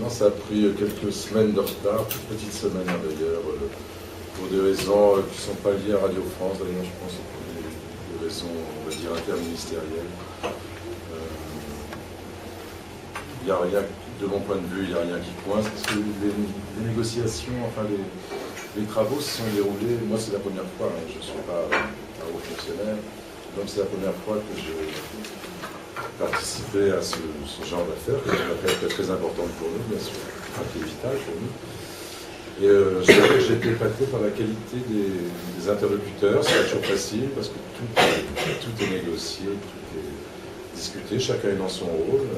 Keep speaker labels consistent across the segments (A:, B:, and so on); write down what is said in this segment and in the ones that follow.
A: effectivement, ça a pris quelques semaines de retard, toute petite semaine d'ailleurs, pour des raisons qui ne sont pas liées à Radio France, d'ailleurs je pense pour des raisons, on va dire, interministérielles. Il n'y a rien, de mon point de vue, il n'y a rien qui coince, parce que les négociations, enfin les travaux se sont déroulés, moi c'est la première fois, hein, je ne suis pas un haut fonctionnaire, donc c'est la première fois que je participais à ce genre d'affaires, qui est une affaire très importante pour nous, bien sûr, enfin, qui est vitale pour nous. Et je dirais que j'ai été épaté par la qualité des interlocuteurs, c'est pas toujours facile, parce que tout est négocié, tout est discuté, chacun est dans son rôle.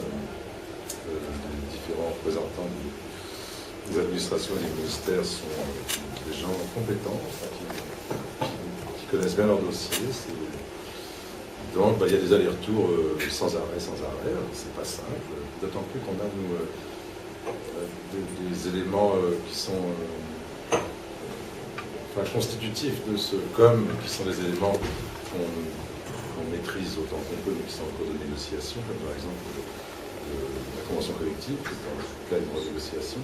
A: Les différents représentants des administrations et des ministères sont des gens compétents, qui connaissent bien leur dossier. Donc il y a des allers-retours sans arrêt, c'est pas simple, d'autant plus qu'on a nous, des éléments qui sont constitutifs de ce COM, qui sont des éléments qu'on maîtrise autant qu'on peut, mais qui sont en cours de négociation, comme par exemple la convention collective, qui est en pleine négociation.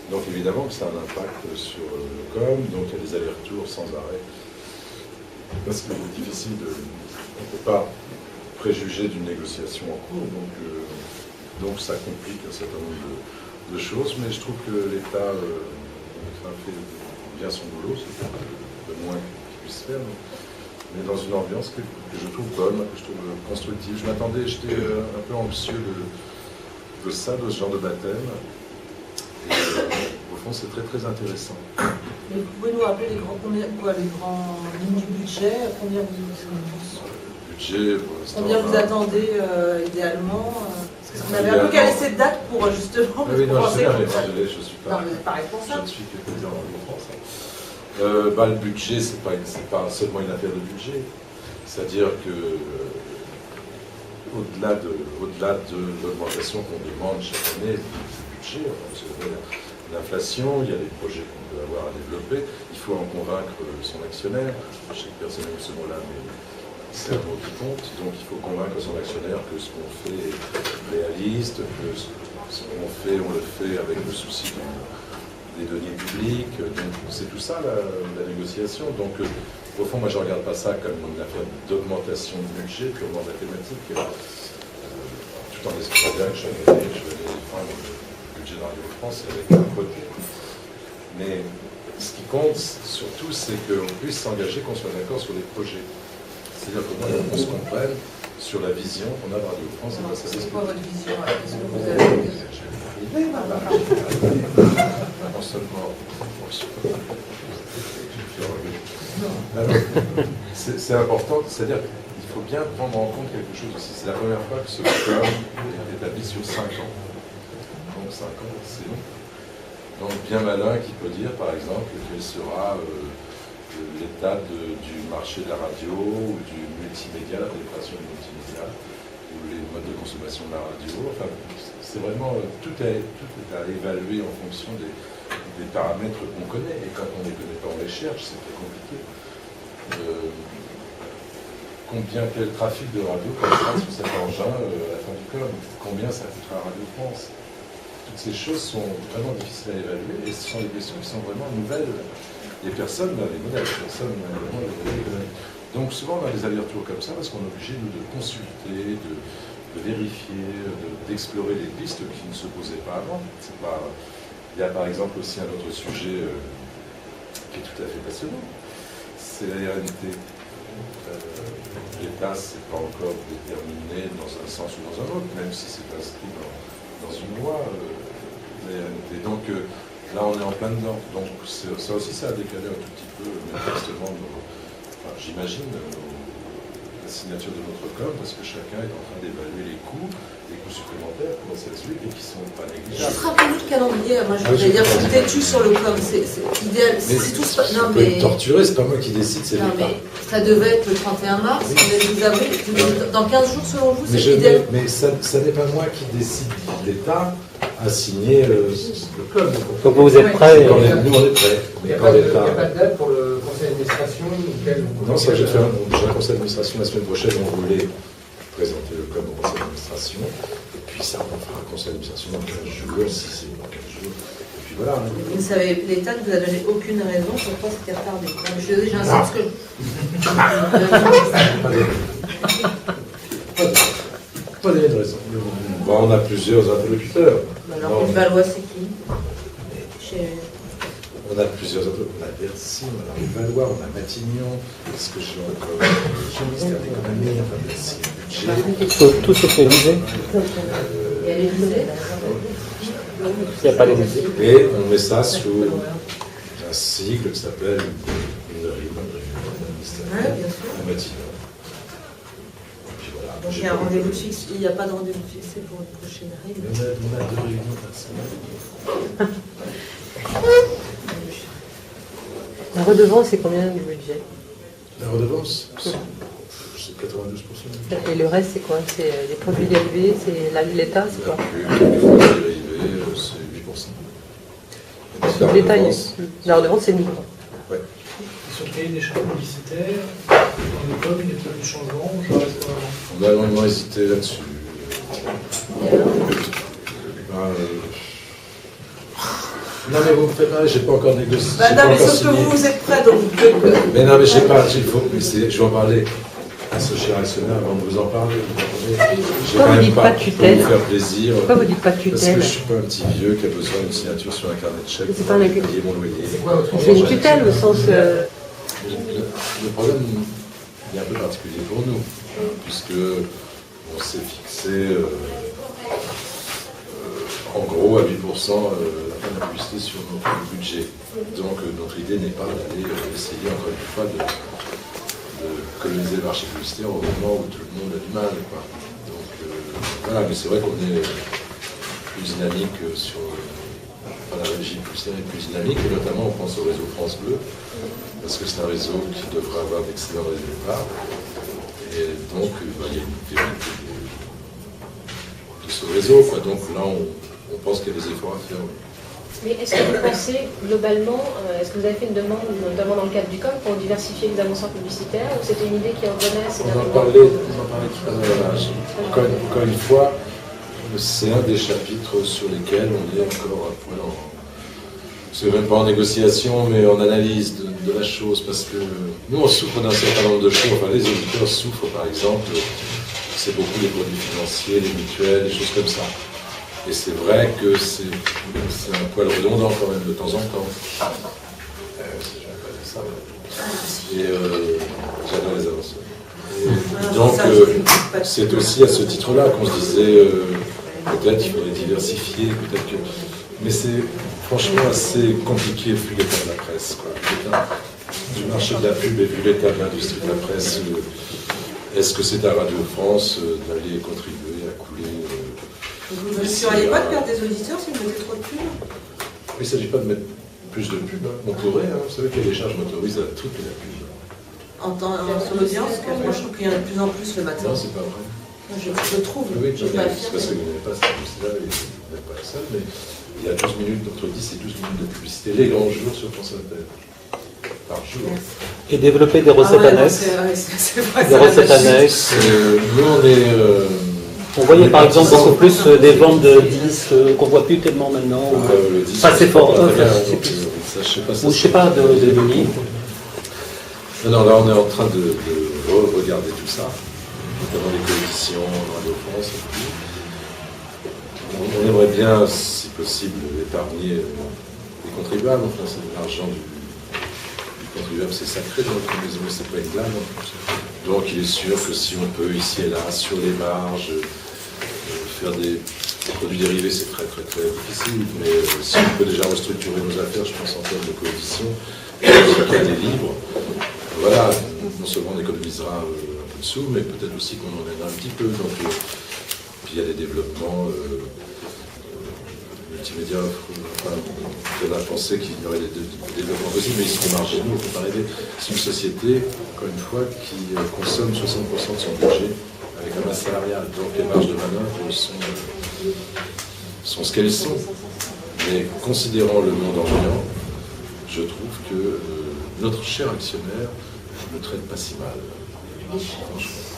A: Donc évidemment que ça a un impact sur le COM, donc il y a des allers-retours sans arrêt. Parce qu'il est difficile on ne peut pas préjuger d'une négociation en cours, donc ça complique un certain nombre de choses, mais je trouve que l'État fait bien son boulot, c'est le moins qu'il puisse faire, mais dans une ambiance que je trouve bonne, que je trouve constructive. J'étais un peu anxieux de ça, de ce genre de baptême, et au fond c'est très très intéressant.
B: Mais vous pouvez nous rappeler les grands lignes du budget, combien vous attendez idéalement parce qu'on avait un peu calé cette date pour justement
A: oui, non,
B: penser
A: je suis pas.
B: Non, vous n'êtes pas responsable.
A: Je ne suis que président de France. Le budget, c'est pas seulement une affaire de budget. C'est-à-dire que au-delà de l'augmentation qu'on demande chaque année du budget, l'inflation, il y a des projets qu'on peut avoir à développer. Il faut en convaincre son actionnaire. Je sais que personne n'aime ce mot-là, mais c'est un mot qui compte. Donc il faut convaincre son actionnaire que ce qu'on fait est réaliste, que ce qu'on fait, on le fait avec le souci des deniers publics. Donc c'est tout ça la négociation. Donc au fond, moi je ne regarde pas ça comme une affaire d'augmentation de budget purement mathématique, tout en espérant bien que chaque année je vais défendre le budget de Radio France avec un côté. Mais ce qui compte surtout, c'est qu'on puisse s'engager, qu'on soit d'accord sur les projets. C'est-à-dire qu'on se comprenne sur la vision qu'on a de Radio France.
B: C'est quoi votre vision? Qu'est-ce que vous avez?
A: Non seulement. C'est important, c'est-à-dire qu'il faut bien prendre en compte quelque chose aussi. C'est la première fois que ce COM est établi sur 5 ans. Donc 5 ans, c'est long. Donc bien malin qui peut dire, par exemple, quel sera l'état du marché de la radio ou du multimédia, la pénétration du multimédia, ou les modes de consommation de la radio. Enfin, c'est vraiment, tout est à évaluer en fonction des paramètres qu'on connaît. Et quand on ne les connaît pas, on les cherche, c'est très compliqué. Quel trafic de radio passera sur cet engin à la fin du COM? Combien ça coûtera à Radio France? Toutes ces choses sont vraiment difficiles à évaluer et ce sont des questions qui sont vraiment nouvelles. Les personnes, les modèles, personnes, vraiment les modèles économiques. Donc souvent on a des allers-retours comme ça parce qu'on est obligé nous de consulter, de vérifier, d'explorer des pistes qui ne se posaient pas avant. Il y a par exemple aussi un autre sujet qui est tout à fait passionnant, c'est la RNT. L'État n'est pas encore déterminé dans un sens ou dans un autre, même si c'est inscrit dans une loi, la RNT. Donc là, on est en plein dedans. Donc ça aussi, ça a décalé un tout petit peu, manifestement, j'imagine, la signature de notre COM, parce que chacun est en train d'évaluer les coûts supplémentaires pour cette suite et qui ne sont pas négligeables.
B: Juste rappelez-nous le calendrier, moi je voudrais dire, je suis têtu sur le COM, c'est idéal. Si tout se passe. Non, mais.
A: Torturer, c'est pas moi qui décide, c'est l'État.
B: Mais ça devait être le 31 mars, oui. Le 12 avril, dans 15 jours selon vous, c'est idéal.
A: Mais ça n'est pas moi qui décide, l'État a signé le COM.
C: Donc vous êtes prêts?
A: Nous on est prêts.
D: Il n'y a pas de date pour le conseil d'administration?
A: Non, ça j'ai fait un conseil d'administration la semaine prochaine, on voulait présenter le COM au conseil d'administration, et puis ça, on fera un conseil d'administration dans 15 jours, si c'est dans 15 jours. voilà. Hein.
B: Vous savez, l'État ne vous a donné aucune raison pourquoi c'était retardé. Non, mais je suis désolée, j'insiste parce que...
A: Pas de raison. Bon, on a plusieurs interlocuteurs.
B: Alors, Valois, c'est qui?
A: On a plusieurs interlocuteurs. On a Bercy, on a Valois, on a Matignon. Est-ce que j'ai encore le ministère des Économies, enfin Bercy, budget.
C: Tout se fait viser.
B: Il y a l'Élysée.
C: Il n'y a pas l'Élysée.
A: Et on met ça sous un sigle qui s'appelle une réunion du ministère
B: Oui, bien sûr.
A: à Matignon. Puis voilà.
B: Donc il y a un rendez-vous fixe. Il n'y a pas de rendez-vous fixé pour une prochaine réunion.
A: On a 2 réunions par semaine.
E: La redevance, c'est combien du budget?
A: La redevance, c'est 92%.
E: Et le reste, c'est quoi? C'est les produits dérivés, c'est l'État, c'est quoi?
A: Les produits dérivés, c'est 8%.
E: L'État, la redevance, c'est nous.
A: Ouais.
F: Ils sont payés des charges publicitaires, dans les pommes, il n'y a pas eu de changement, je reste
A: On a longuement hésité là-dessus. Non mais vous me faites mal, j'ai pas encore négocié.
B: Bah, non, mais sauf que vous êtes prêts, donc vous pouvez...
A: Mais non, mais je sais pas, il faut, mais je vais en parler à ce cher actionnaire avant de vous en parler.
E: Pourquoi vous dites pas de tutelle?
A: Pour vous faire plaisir.
E: Pourquoi vous dites pas de
A: Parce que
E: tutelle?
A: je suis pas un petit vieux qui a besoin d'une signature sur un carnet de chèques
E: C'est
A: pour
E: pas un
A: payer mon loyer.
E: C'est une tutelle au sens...
A: Le problème est un peu particulier pour nous, puisque on s'est fixé en gros à 8% la publicité sur notre budget. Donc notre idée n'est pas d'aller essayer encore une fois de coloniser le marché publicitaire au moment où tout le monde a du mal, quoi. Donc voilà, mais c'est vrai qu'on est plus dynamique sur... la régie publicitaire est plus dynamique, et notamment on pense au réseau France Bleu, parce que c'est un réseau qui devrait avoir d'excellents résultats. Et donc, il y a une vérité de ce réseau, quoi. Donc là, on pense qu'il y a des efforts à faire.
G: Mais est-ce que vous pensez, globalement, est-ce que vous avez fait une demande, notamment dans le cadre du COM, pour diversifier les annonceurs publicitaires, ou c'était une idée qui revenait ces
A: On en
G: derniers
A: parlait tout à l'heure. Encore une fois, c'est un des chapitres sur lesquels on est encore un peu c'est même pas en négociation, mais en analyse de la chose, parce que nous, on souffre d'un certain nombre de choses. Enfin, les éditeurs souffrent, par exemple, c'est beaucoup les produits financiers, les mutuelles, des choses comme ça. Et c'est vrai que c'est un poil redondant quand même, de temps en temps. Et j'adore les avancées. Donc, c'est aussi à ce titre-là qu'on se disait, peut-être qu'il faudrait diversifier, peut-être que... Mais c'est franchement assez compliqué vu l'état de la presse, quoi. L'état du marché de la pub et vu l'état de l'industrie de la presse. Est-ce que c'est à Radio France d'aller contribuer à couler
B: Vous ne risqueriez pas de perdre des auditeurs si vous mettez trop de pubs?
A: Il ne s'agit pas de mettre plus de pub. Hein. On pourrait, hein. Vous savez qu'il y a des charges motorisées à la truc et la pub.
B: Sur l'audience, moi je trouve qu'il y en a de plus en plus le matin.
A: Non, c'est pas vrai.
B: Je trouve.
A: Oui,
B: Je
A: c'est parce que vous n'avez pas cette publicité-là, et vous n'êtes pas la seule, mais il y a 12 minutes, entre 10 et 12 minutes de publicité, les grands jours sur France Inter. Par jour.
C: Et développer des recettes annexes. Des recettes annexes.
A: Nous, on est...
C: On voyait par exemple beaucoup plus des ventes de disques qu'on ne voit plus tellement maintenant.
A: Le disque,
C: Pas c'est fort.
A: ça, je sais pas.
C: Ou je sais pas, de livres.
A: Non, là, on est en train de regarder tout ça, notamment les coalitions, Radio France et tout. On aimerait bien, si possible, épargner les contribuables. Enfin, c'est l'argent du contribuable, c'est sacré dans notre maison, c'est pas une blague. Donc, il est sûr que si on peut, ici et là, sur les marges, faire des produits dérivés, c'est très, très, très difficile. Mais si on peut déjà restructurer nos affaires, je pense en termes de coalition, et des livres, voilà, non seulement on économisera un peu de sous, mais peut-être aussi qu'on en aidera un petit peu. Donc, puis il y a des développements multimédia. Enfin, on a pensé qu'il y aurait des développements possibles, mais ils seront marginaux. Il ne faut pas rêver. C'est une société, encore une fois, qui consomme 60% de son budget avec un masse salariale. Donc les marges de manœuvre sont ce qu'elles sont. Mais considérant le monde ambiant, je trouve que notre cher actionnaire ne traite pas si mal. Franchement.